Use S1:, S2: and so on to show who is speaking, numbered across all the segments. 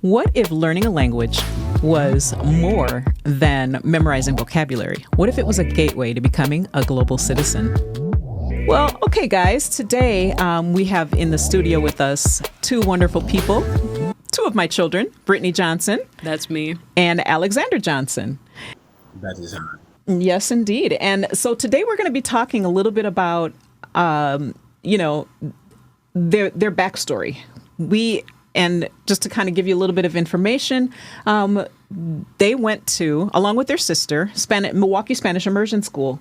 S1: What if learning a language was more than memorizing vocabulary? What if it was a gateway to becoming a global citizen? Well, okay, guys, today we have in the studio with us two wonderful people, two of my children, Brittany Johnson.
S2: That's me.
S1: And Alexander Johnson.
S3: That is her.
S1: Yes, indeed. And so today we're going to be talking a little bit about, their backstory. And just to kind of give you a little bit of information, they went to, along with their sister, Milwaukee Spanish Immersion School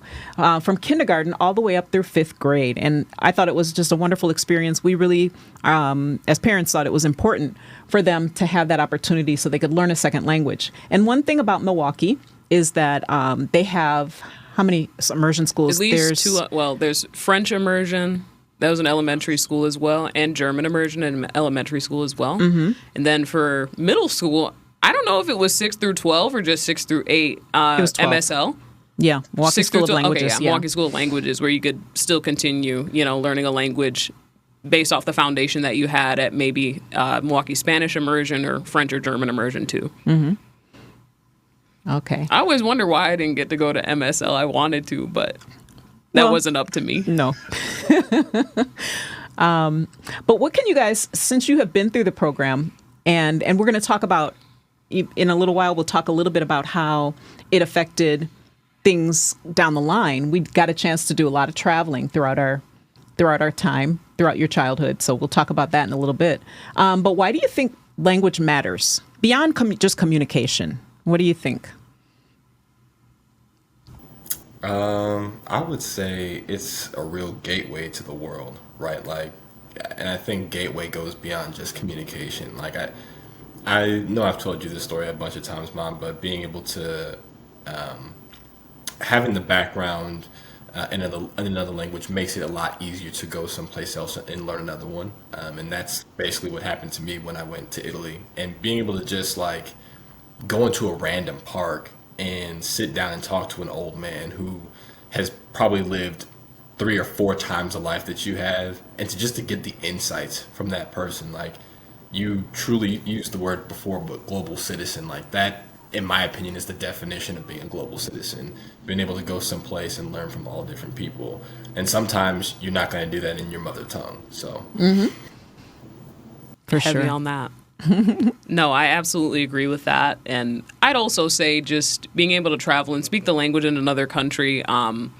S1: from kindergarten all the way up through fifth grade. And I thought it was just a wonderful experience. We really, as parents, thought it was important for them to have that opportunity so they could learn a second language. And one thing about Milwaukee is that they have, how many immersion schools?
S2: At least two. Well, there's French immersion. That was an elementary school as well, and German immersion in elementary school as well. Mm-hmm. And then for middle school, I don't know if it was 6 through 12 or just 6 through 8.
S1: It was 12.
S2: MSL.
S1: Yeah, Milwaukee School of Languages.
S2: Okay, yeah, Milwaukee School of Languages, where you could still continue, learning a language based off the foundation that you had at maybe Milwaukee Spanish immersion or French or German immersion too.
S1: Mm-hmm. Okay.
S2: I always wonder why I didn't get to go to MSL. I wanted to, but that wasn't up to me.
S1: No. But what can you guys, since you have been through the program, and we're going to talk about, in a little while, we'll talk a little bit about how it affected things down the line. We got a chance to do a lot of traveling throughout our time, throughout your childhood. So we'll talk about that in a little bit. But why do you think language matters beyond just communication? What do you think?
S3: I would say it's a real gateway to the world, right? And I think gateway goes beyond just communication. I know I've told you this story a bunch of times, Mom, but being able to, having the background in another language makes it a lot easier to go someplace else and learn another one. And that's basically what happened to me when I went to Italy. And being able to just go into a random park and sit down and talk to an old man who has probably lived 3 or 4 times the life that you have, and to get the insights from that person. You truly used the word before, but global citizen, that, in my opinion, is the definition of being a global citizen. Being able to go someplace and learn from all different people. And sometimes you're not going to do that in your mother tongue. So,
S1: For
S2: Heavy
S1: sure.
S2: on that. No, I absolutely agree with that. And I'd also say just being able to travel and speak the language in another country, and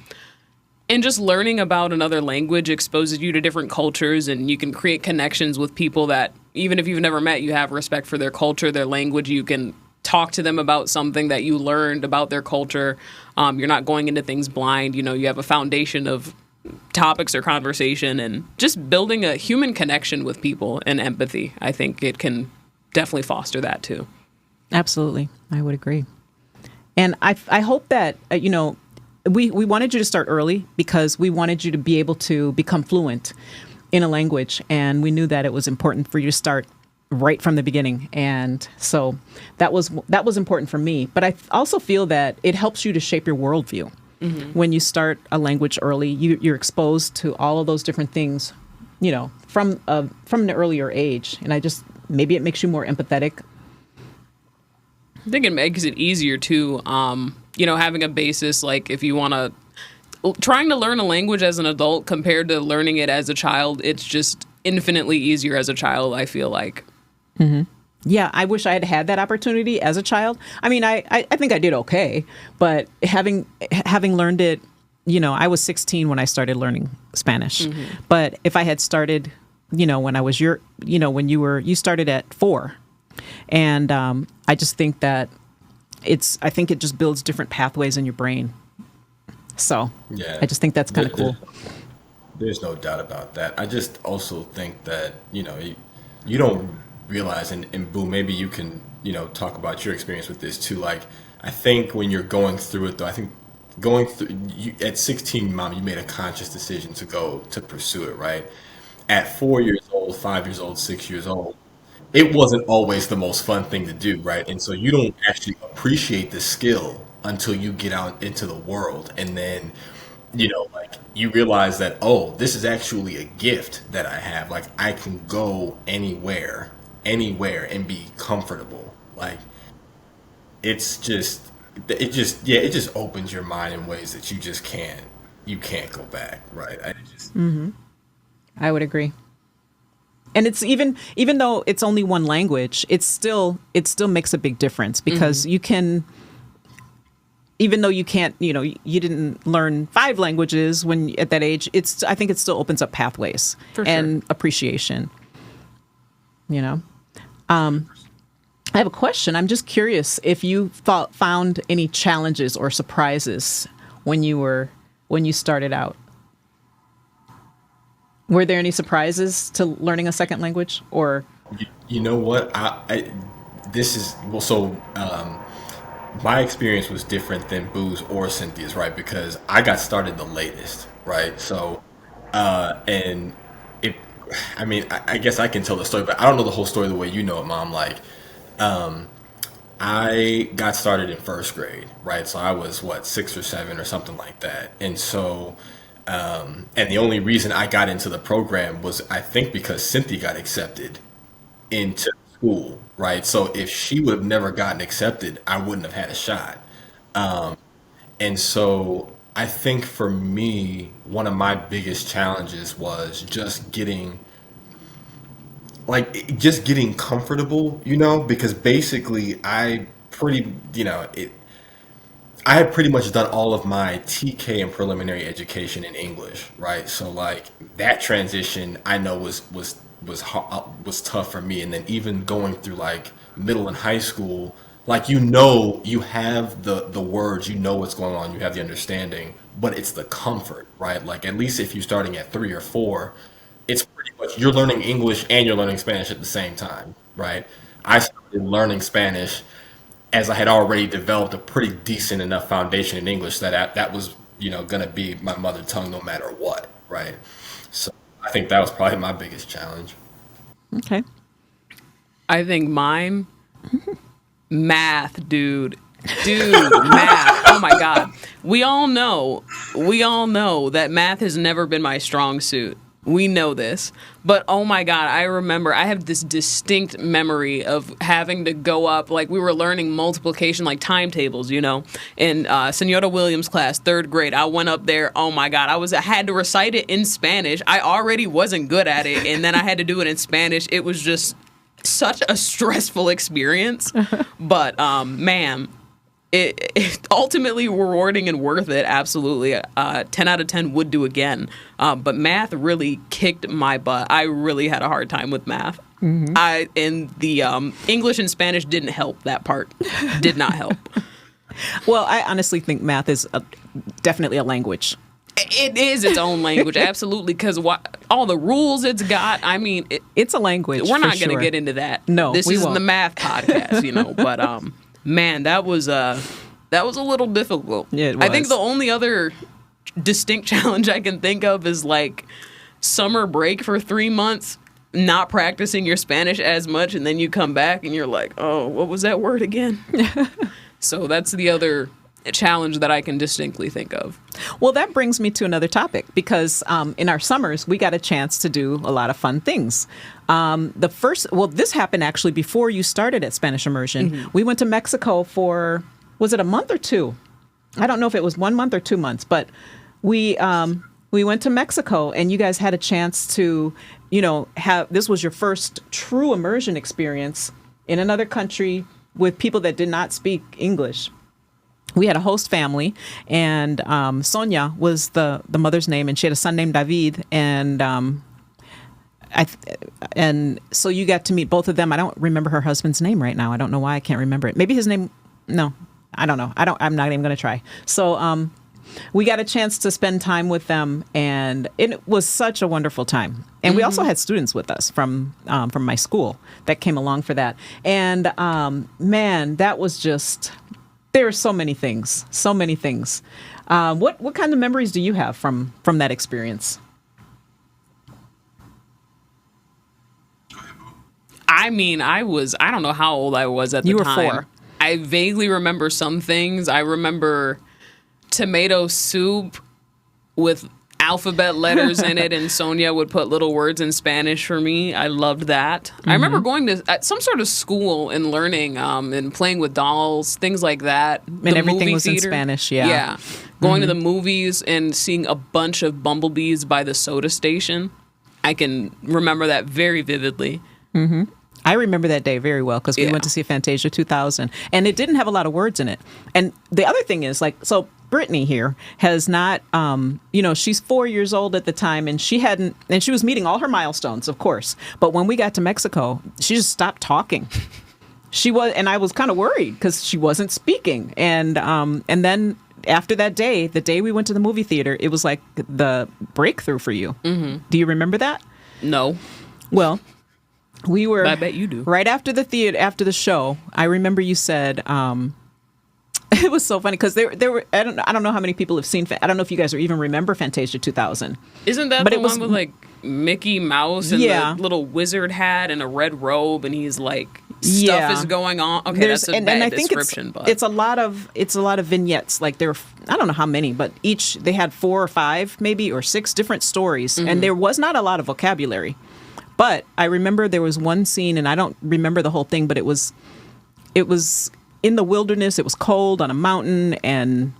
S2: just learning about another language exposes you to different cultures, and you can create connections with people that, even if you've never met, you have respect for their culture, their language. You can talk to them about something that you learned about their culture. You're not going into things blind. You have a foundation of topics or conversation, and just building a human connection with people and empathy. I think it can definitely foster that too.
S1: Absolutely. I would agree. And I hope that, we wanted you to start early because we wanted you to be able to become fluent in a language. And we knew that it was important for you to start right from the beginning. And so that was important for me. But I also feel that it helps you to shape your worldview. Mm-hmm. When you start a language early, you're exposed to all of those different things, from an earlier age. And maybe it makes you more empathetic.
S2: I think it makes it easier too, having a basis, if you want to, trying to learn a language as an adult compared to learning it as a child, it's just infinitely easier as a child, I feel like.
S1: Mm-hmm. Yeah, I wish I had had that opportunity as a child. I mean, I think I did okay, but having learned it, I was 16 when I started learning Spanish. Mm-hmm. But if I had started, when I was when you started at 4, and I just think that I think it just builds different pathways in your brain. So yeah, I just think that's kind of cool.
S3: There's no doubt about that. I just also think that, you don't realize, and Boo, maybe you can, talk about your experience with this too. I think when you're going through it, though, I think at 16, Mom, you made a conscious decision to pursue it, right? At 4 years old, 5 years old, 6 years old, it wasn't always the most fun thing to do, right? And so you don't actually appreciate the skill until you get out into the world. And then, you realize that, oh, this is actually a gift that I have. I can go anywhere anywhere and be comfortable. Like it just opens your mind in ways that you can't go back, right?
S1: I would agree. And it's even though it's only one language, it still makes a big difference because you can, even though you can't, you didn't learn 5 languages when at that age, I think it still opens up pathways and appreciation, I have a question. I'm just curious if you found any challenges or surprises when you started out. Were there any surprises to learning a second language, or?
S3: You know what? My experience was different than Boo's or Cynthia's, right? Because I got started the latest, right? So, and it, I mean, I guess I can tell the story, but I don't know the whole story the way you know it, Mom. Like, I got started in first grade, right? So I was 6 or 7 or something like that, and so. And the only reason I got into the program was, I think, because Cynthia got accepted into school, right? So if she would have never gotten accepted, I wouldn't have had a shot. And so I think for me, one of my biggest challenges was just getting comfortable, because basically I had pretty much done all of my TK and preliminary education in English, right? So like that transition, I know was tough for me, and then even going through like middle and high school, like you have the words, what's going on, you have the understanding, but it's the comfort, right? Like at least if you're starting at 3 or 4, it's pretty much you're learning English and you're learning Spanish at the same time, right? I started learning Spanish as I had already developed a pretty decent enough foundation in English that was, going to be my mother tongue no matter what, right? So I think that was probably my biggest challenge.
S1: Okay.
S2: I think mine, math, dude, math. Oh my God. We all know that math has never been my strong suit. We know this. But oh my God, I remember I have this distinct memory of having to go up, like we were learning multiplication, like timetables, in Senora Williams' class, 3rd grade. I went up there. Oh my God, I had to recite it in Spanish. I already wasn't good at it. And then I had to do it in Spanish. It was just such a stressful experience. But man, it ultimately rewarding and worth it. Absolutely. 10 out of 10 would do again. But math really kicked my butt. I really had a hard time with math. And the English and Spanish didn't help. That part did not help.
S1: Well, I honestly think math is definitely a language.
S2: It is its own language, absolutely, because all the rules it's got. I mean,
S1: it's a language.
S2: We're not going to get into that.
S1: No,
S2: this isn't the math podcast, But man, that was a little difficult.
S1: Yeah, it was.
S2: I think the only other distinct challenge I can think of is like summer break for 3 months, not practicing your Spanish as much, and then you come back and you're like, oh, what was that word again? So that's the other challenge that I can distinctly think of.
S1: Well, that brings me to another topic, because in our summers, we got a chance to do a lot of fun things. This happened actually before you started at Spanish Immersion. We went to Mexico for, was it a month or 2? I don't know if it was 1 month or 2 months, but we went to Mexico, and you guys had a chance to, this was your first true immersion experience in another country with people that did not speak English. We had a host family, and Sonia was the mother's name, and she had a son named David, and so you got to meet both of them. I don't remember her husband's name right now. I don't know why I can't remember it. Maybe his name. No, I don't know. I'm not even going to try. So we got a chance to spend time with them, and it was such a wonderful time. And we also had students with us from my school that came along for that. And man, that was just. There are so many things. What kind of memories do you have from that experience?
S2: I mean, I don't know how old I was at the time.
S1: You were 4.
S2: I vaguely remember some things. I remember tomato soup with alphabet letters in it, and Sonia would put little words in Spanish for me. I loved that. I remember going to some sort of school and learning and playing with dolls, things like that.
S1: And everything was in Spanish, yeah.
S2: Yeah. Going to the movies and seeing a bunch of bumblebees by the soda station. I can remember that very vividly.
S1: I remember that day very well because we went to see Fantasia 2000, and it didn't have a lot of words in it. And the other thing is, like, so Brittany here has not, she's 4 years old at the time, and she was meeting all her milestones, of course. But when we got to Mexico, she just stopped talking. And I was kind of worried because she wasn't speaking. And then after that day, the day we went to the movie theater, it was like the breakthrough for you. Do you remember that?
S2: No.
S1: Well, we were.
S2: I bet you do.
S1: Right after after the show, I remember you said, it was so funny because there were. I don't know how many people have seen. I don't know if you guys even remember Fantasia 2000.
S2: Isn't that the one with like Mickey Mouse and the little wizard hat and a red robe, and he's like stuff is going on. Okay, that's a bad description, but
S1: it's a lot of vignettes. Like I don't know how many, but they had 4 or 5 maybe or 6 different stories, and there was not a lot of vocabulary. But I remember there was one scene, and I don't remember the whole thing, but it was in the wilderness. It was cold on a mountain, and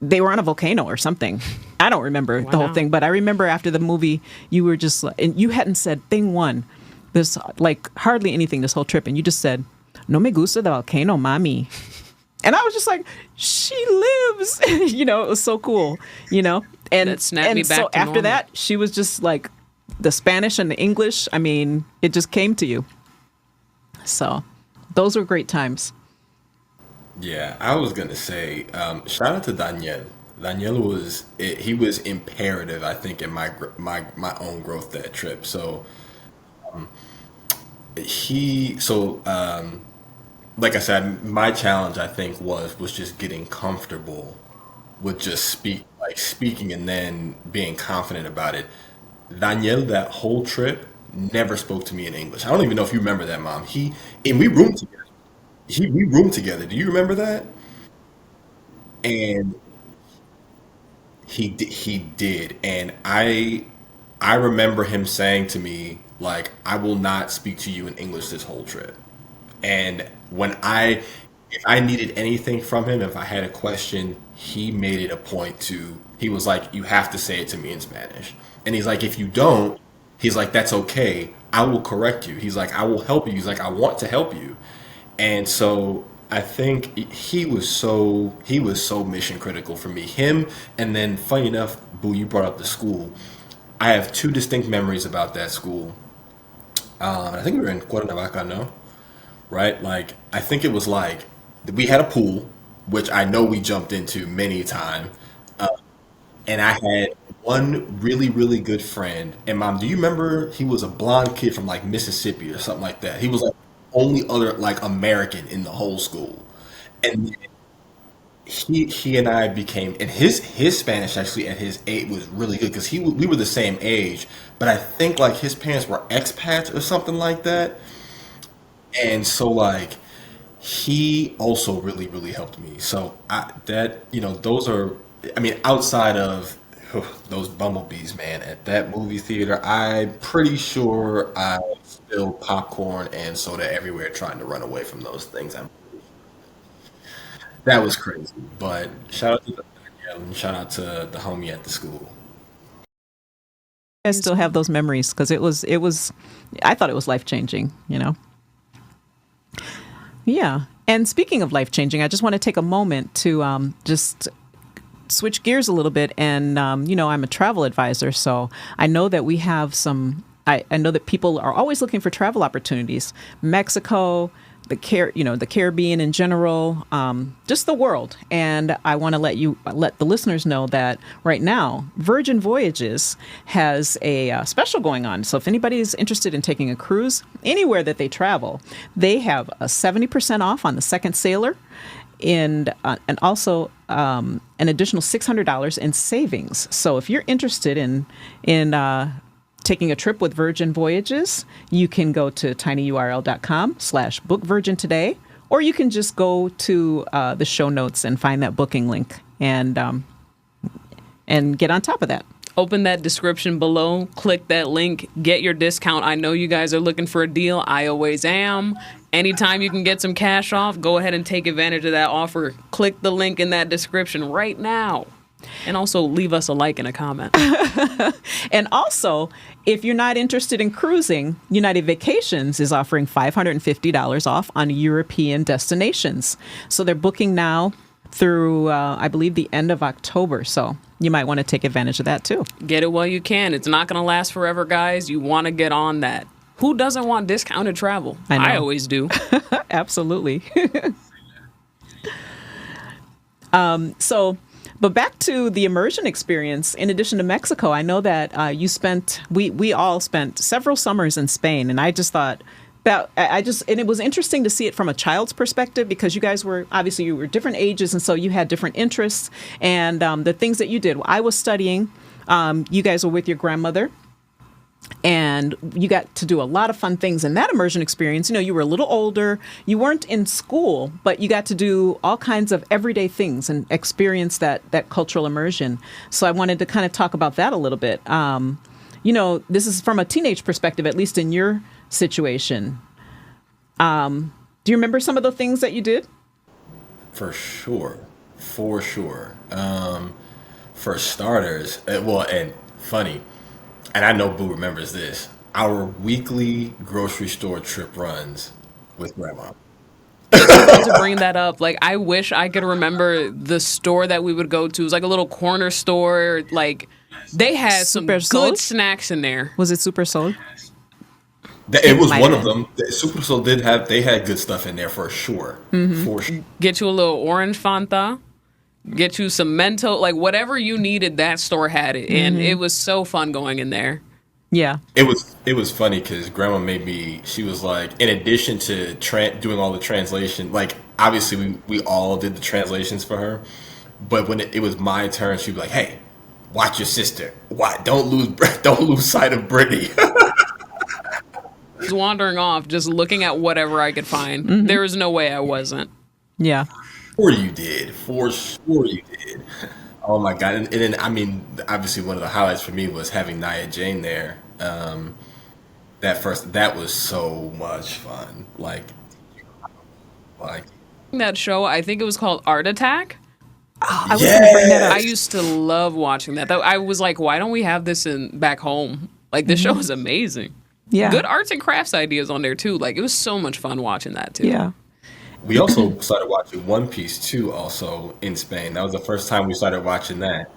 S1: they were on a volcano or something. I don't remember the whole thing, but I remember after the movie, you were just, and you hadn't said thing one, this like hardly anything this whole trip, and you just said, "No me gusta the volcano, mami." And I was just like, she lives. It was so cool, And
S2: that snapped me back
S1: so
S2: to
S1: after
S2: normal.
S1: that, she was just like, the Spanish and the English, I mean, it just came to you. So those were great times.
S3: Yeah, I was going to say, shout out to Daniel. Daniel he was imperative, I think, in my own growth that trip. So like I said, my challenge, I think, was just getting comfortable with just speaking and then being confident about it. Daniel, that whole trip, never spoke to me in English. I don't even know if you remember that, Mom. We roomed together. We roomed together. Do you remember that? And he did. And I remember him saying to me, like, I will not speak to you in English this whole trip. And if I needed anything from him, if I had a question, he made it a point he was like, you have to say it to me in Spanish. And he's like, if you don't, he's like, that's okay. I will correct you. He's like, I will help you. He's like, I want to help you. And so I think he was so mission critical for me. Him, and then funny enough, Boo, you brought up the school. I have 2 distinct memories about that school. I think we were in Cuernavaca, no? Right? Like, I think it was like, we had a pool, which I know we jumped into many times. And I had one really, really good friend. And Mom, do you remember he was a blonde kid from like Mississippi or something like that? He was like only other like American in the whole school. And he and I became, and his Spanish actually at his age was really good because we were the same age, but I think like his parents were expats or something like that. And so like he also really, really helped me. So those are, I mean, outside of those bumblebees, man, at that movie theater, I'm pretty sure I spilled popcorn and soda everywhere trying to run away from those things. That was crazy. But shout out to Danielle and shout out to the homie at the school.
S1: I still have those memories because it was, I thought it was life-changing, Yeah. And speaking of life-changing, I just want to take a moment to just switch gears a little bit. And, I'm a travel advisor, so I know that we have I know that people are always looking for travel opportunities. Mexico, the Caribbean in general, just the world. And I want to let the listeners know that right now, Virgin Voyages has a special going on. So if anybody is interested in taking a cruise anywhere that they travel, they have a 70% off on the second sailor. And also an additional $600 in savings. So if you're interested in taking a trip with Virgin Voyages, you can go to tinyurl.com/bookvirgintoday, or you can just go to the show notes and find that booking link and get on top of that.
S2: Open that description below, click that link, get your discount. I know you guys are looking for a deal. I always am. Anytime you can get some cash off, go ahead and take advantage of that offer. Click the link in that description right now. And also leave us a like and a comment.
S1: And also, if you're not interested in cruising, United Vacations is offering $550 off on European destinations. So they're booking now through, I believe, the end of October. So you might want to take advantage of that too.
S2: Get it while you can. It's not going to last forever, guys. You want to get on that. Who doesn't want discounted travel? I always do.
S1: Absolutely. But back to the immersion experience, in addition to Mexico, I know that we all spent several summers in Spain. And I just thought, and it was interesting to see it from a child's perspective, because you guys were, obviously you were different ages. And so you had different interests and the things that you did. I was studying, you guys were with your grandmother. And you got to do a lot of fun things in that immersion experience. You know, you were a little older. You weren't in school, but you got to do all kinds of everyday things and experience that cultural immersion. So I wanted to kind of talk about that a little bit. You know, this is from a teenage perspective, at least in your situation. Do you remember some of the things that you did?
S3: For sure. For starters, and funny, and I know Boo remembers this, our weekly grocery store trip runs with Grandma.
S2: To bring that up, like, I wish I could remember the store that we would go to. It was like a little corner store. Like, they had some good snacks in there.
S1: Was it Super Soul?
S3: It was one of them. Super Soul they had good stuff in there for sure. Mm-hmm. For sure.
S2: Get you a little orange Fanta. Get you some Mentos, like whatever you needed, that store had it. And it was so fun going in there.
S1: Yeah.
S3: It was funny because Grandma she was like, in addition to doing all the translation, like obviously we all did the translations for her. But when it was my turn, she'd be like, hey, watch your sister. Don't lose sight of Brittany.
S2: I was wandering off, just looking at whatever I could find. Mm-hmm. There was no way I wasn't.
S1: Yeah.
S3: For sure you did. Oh my God. And then, I mean, obviously one of the highlights for me was having Nia Jane there. That was so much fun. Like
S2: that show, I think it was called Art Attack.
S1: Oh, I was going to bring that up.
S2: I used to love watching that. I was like, why don't we have this back home? Like, the show is amazing.
S1: Yeah.
S2: Good arts and crafts ideas on there too. Like, it was so much fun watching that too.
S1: Yeah.
S3: We also started watching One Piece too, also in Spain. That was the first time we started watching that.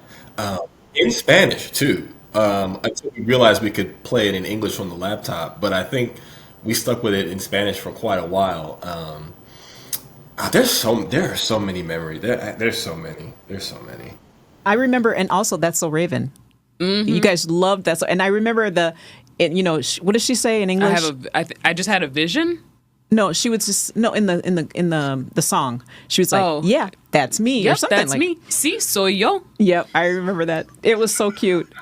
S3: In Spanish too. Until we realized we could play it in English on the laptop. But I think we stuck with it in Spanish for quite a while. There are so many memories. There's so many.
S1: I remember, and also That's So Raven. Mm-hmm. You guys loved that. And I remember what does she say in English?
S2: I just had a vision.
S1: No, she was just in the song. She was like, "Yeah, that's me,"
S2: yep,
S1: or something
S2: that's
S1: like.
S2: Me. Sí, soy yo.
S1: Yep, I remember that. It was so cute.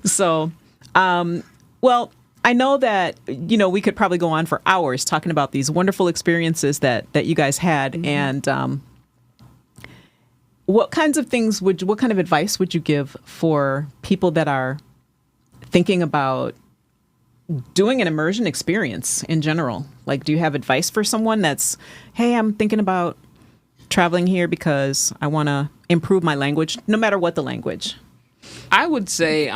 S1: So, well, I know that we could probably go on for hours talking about these wonderful experiences that you guys had, mm-hmm. and what kind of advice would you give for people that are thinking about doing an immersion experience in general? Like, do you have advice for someone that's, hey, I'm thinking about traveling here because I want to improve my language, no matter what the language?
S2: I would say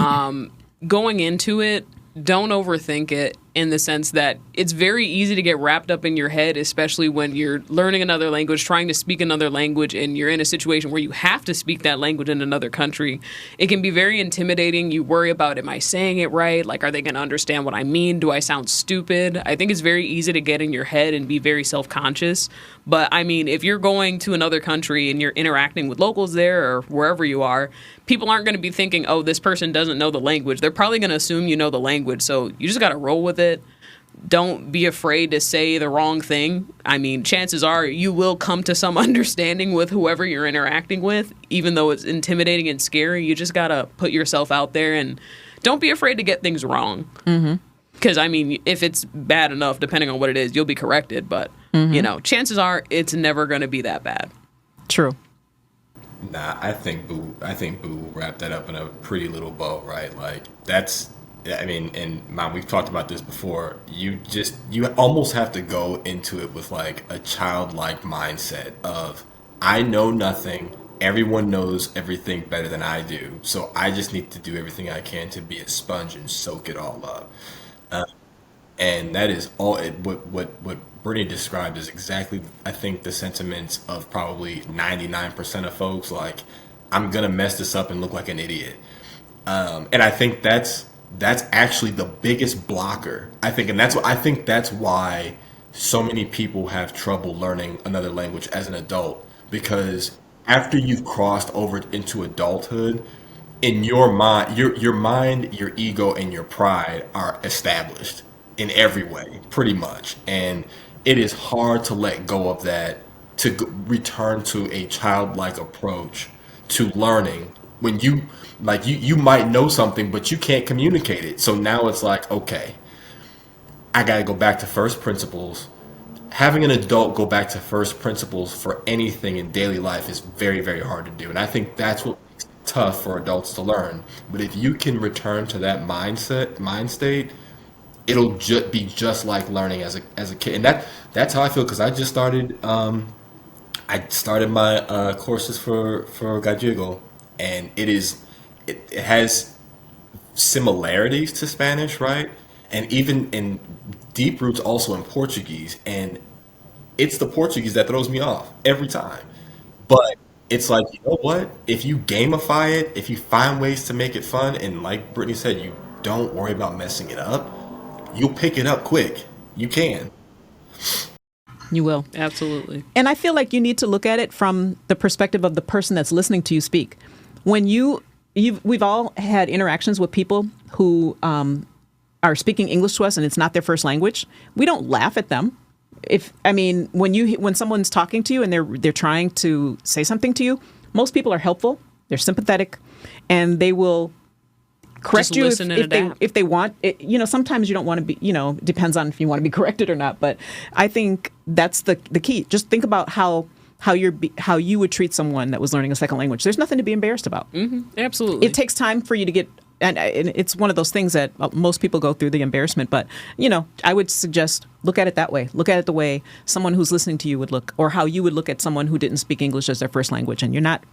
S2: going into it, don't overthink it, in the sense that it's very easy to get wrapped up in your head, especially when you're learning another language, trying to speak another language, and you're in a situation where you have to speak that language in another country. It can be very intimidating. You worry about, am I saying it right? Like, are they going to understand what I mean? Do I sound stupid? I think it's very easy to get in your head and be very self-conscious. But, I mean, if you're going to another country and you're interacting with locals there or wherever you are, people aren't going to be thinking, oh, this person doesn't know the language. They're probably going to assume you know the language. So you just got to roll with it. Don't be afraid to say the wrong thing. I mean, chances are you will come to some understanding with whoever you're interacting with, even though it's intimidating and scary. You just got to put yourself out there and don't be afraid to get things wrong. Mm-hmm. Because, I mean, if it's bad enough, depending on what it is, you'll be corrected. But, chances are it's never going to be that bad.
S1: True.
S3: Nah, I think Boo wrapped that up in a pretty little bow, right? Like that's, I mean, and Mom, we've talked about this before. You almost have to go into it with like a childlike mindset of, I know nothing. Everyone knows everything better than I do, so I just need to do everything I can to be a sponge and soak it all up. And that is all what Brittany described is exactly, I think, the sentiments of probably 99% of folks. Like, I'm gonna mess this up and look like an idiot. And I think that's actually the biggest blocker. I think, and I think that's why so many people have trouble learning another language as an adult, because after you've crossed over into adulthood, in your mind, your ego, and your pride are established in every way, pretty much, and it is hard to let go of that to return to a childlike approach to learning when you might know something but you can't communicate it. So now it's like, okay, I got to go back to first principles. Having an adult go back to first principles for anything in daily life is very, very hard to do. And I think that's what makes it tough for adults to learn. But if you can return to that mind state, it'll be just like learning as a kid. And that's how I feel, because I started my courses for Gallego, and it has similarities to Spanish, right? And even in deep roots also in Portuguese, and it's the Portuguese that throws me off every time. But it's like, you know what? If you gamify it, if you find ways to make it fun, and like Brittany said, you don't worry about messing it up, you'll pick it up quick. You can.
S1: You will.
S2: Absolutely.
S1: And I feel like you need to look at it from the perspective of the person that's listening to you speak. When we've all had interactions with people who are speaking English to us and it's not their first language. We don't laugh at them. When someone's talking to you and they're trying to say something to you, most people are helpful. They're sympathetic, and they will correct you if they want. Sometimes you don't want to be. Depends on if you want to be corrected or not. But I think that's the key. Just think about how you would treat someone that was learning a second language. There's nothing to be embarrassed about.
S2: Mm-hmm. Absolutely.
S1: It takes time for you to get. And it's one of those things that most people go through, the embarrassment. But, I would suggest look at it that way. Look at it the way someone who's listening to you would look, or how you would look at someone who didn't speak English as their first language. And you're not,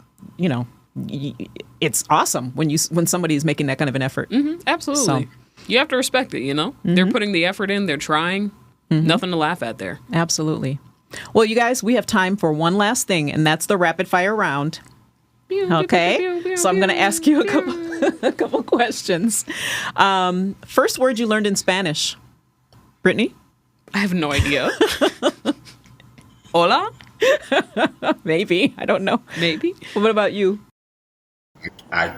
S1: it's awesome when somebody's making that kind of an effort.
S2: Mm-hmm. Absolutely. So, you have to respect it,
S1: Mm-hmm.
S2: They're putting the effort in. They're trying. Mm-hmm. Nothing to laugh at there.
S1: Absolutely. Well, you guys, we have time for one last thing, and that's the rapid fire round. Okay, so I'm going to ask you a couple questions. First word you learned in Spanish, Brittany?
S2: I have no idea. Hola?
S1: Maybe. I don't know.
S2: Maybe.
S1: What about you?
S3: I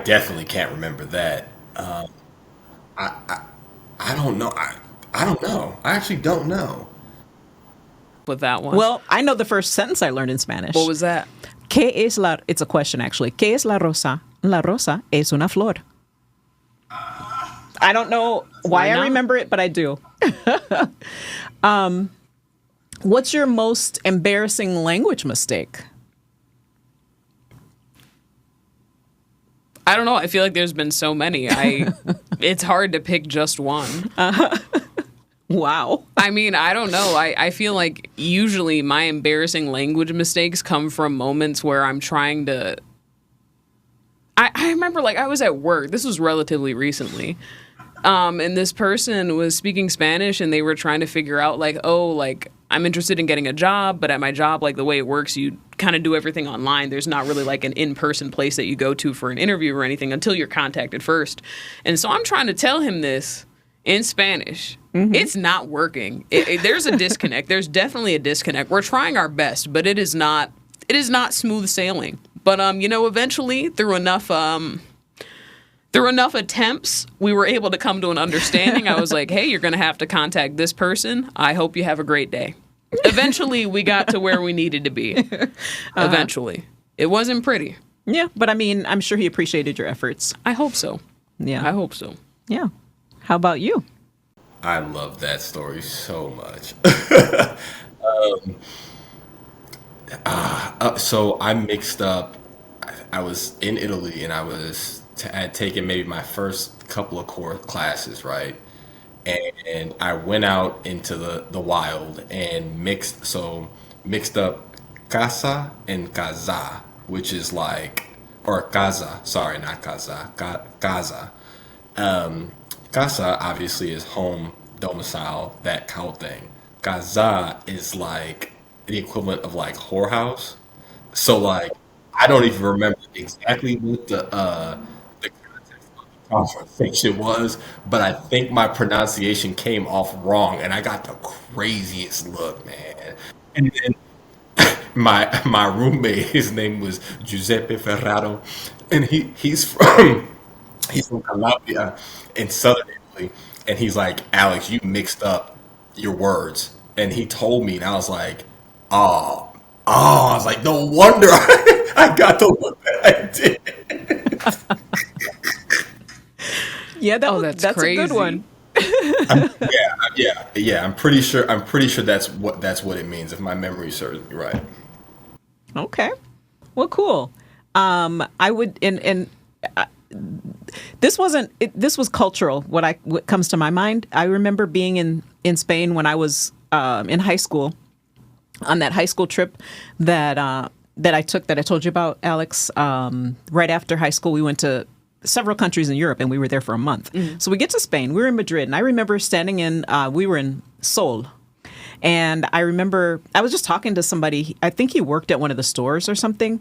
S3: definitely can't remember that. I don't know. I don't know. I actually don't know.
S2: With that one.
S1: Well, I know the first sentence I learned in Spanish.
S2: What was that?
S1: It's a question, actually. ¿Qué es la rosa? La rosa es una flor. I don't know why I remember it, but I do. What's your most embarrassing language mistake?
S2: I don't know. I feel like there's been so many. It's hard to pick just one.
S1: Wow.
S2: I mean, I don't know. I feel like usually my embarrassing language mistakes come from moments where I'm trying to... I remember, I was at work. This was relatively recently. And this person was speaking Spanish, and they were trying to figure out, I'm interested in getting a job, but at my job, the way it works, you kind of do everything online. There's not really, an in-person place that you go to for an interview or anything until you're contacted first. And so I'm trying to tell him this in Spanish. Mm-hmm. It's not working. There's a disconnect. There's definitely a disconnect. We're trying our best, but it is not smooth sailing. But eventually through enough attempts, we were able to come to an understanding. I was like, hey, you're going to have to contact this person. I hope you have a great day. Eventually, we got to where we needed to be. Eventually. It wasn't pretty.
S1: Yeah, but I'm sure he appreciated your efforts.
S2: I hope so.
S1: Yeah.
S2: I hope so.
S1: Yeah. How about you?
S3: I love that story so much. So I mixed up. I was in Italy, and I had taken maybe my first couple of core classes, right? And I went out into the wild and mixed up casa and kaza, which is like, or kaza, sorry, not kaza, kaza. Casa obviously is home, domicile, that kind of thing. Kaza is like the equivalent of like whorehouse. So like I don't even remember exactly what the context of the conversation was, but I think my pronunciation came off wrong, and I got the craziest look, man. And then my roommate, his name was Giuseppe Ferraro, and he's from Calabria in southern Italy, and he's like, Alex, you mixed up your words, and he told me, and I was like, oh, I was like, no wonder I got the look that I did.
S1: Yeah,
S2: That's
S1: that's a
S2: crazy.
S1: good one.
S3: Yeah. I'm pretty sure. That's what it means, if my memory serves me right.
S1: Okay. Well, cool. I would, and this wasn't, this was cultural. What comes to my mind, I remember being in Spain when I was in high school, on that high school trip that I took, that I told you about, Alex. Right after high school, we went to several countries in Europe, and we were there for a month. So we get to Spain. We were in Madrid, and I remember we were in Seoul. And I remember I was just talking to somebody. I think he worked at one of the stores or something.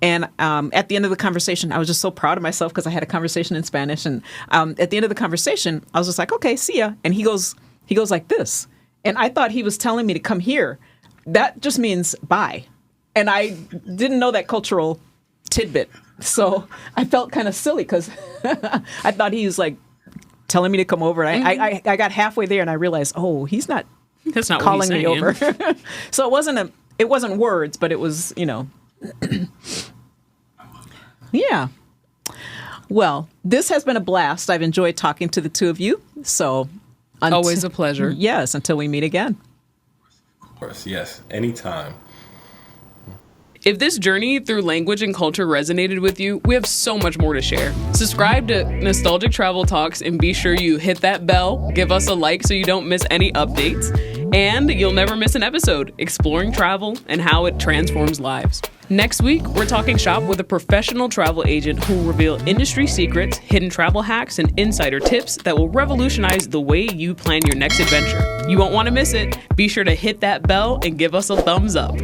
S1: And at the end of the conversation, I was just so proud of myself because I had a conversation in Spanish. And at the end of the conversation, I was just like, okay, see ya. And he goes like this. And I thought he was telling me to come here. That just means bye. And I didn't know that cultural tidbit. So I felt kind of silly because I thought he was like telling me to come over. And I got halfway there and I realized, oh, he's not
S2: That's not
S1: calling
S2: what
S1: me
S2: he's saying.
S1: over. So it wasn't words, but it was, yeah. Well, this has been a blast. I've enjoyed talking to the two of you. So
S2: Always a pleasure.
S1: Yes, until we meet again.
S3: Of course, yes, anytime.
S2: If this journey through language and culture resonated with you, we have so much more to share. Subscribe to Nostalgic Travel Talks and be sure you hit that bell, give us a like so you don't miss any updates, and you'll never miss an episode exploring travel and how it transforms lives. Next week, we're talking shop with a professional travel agent who will reveal industry secrets, hidden travel hacks, and insider tips that will revolutionize the way you plan your next adventure. You won't want to miss it. Be sure to hit that bell and give us a thumbs up.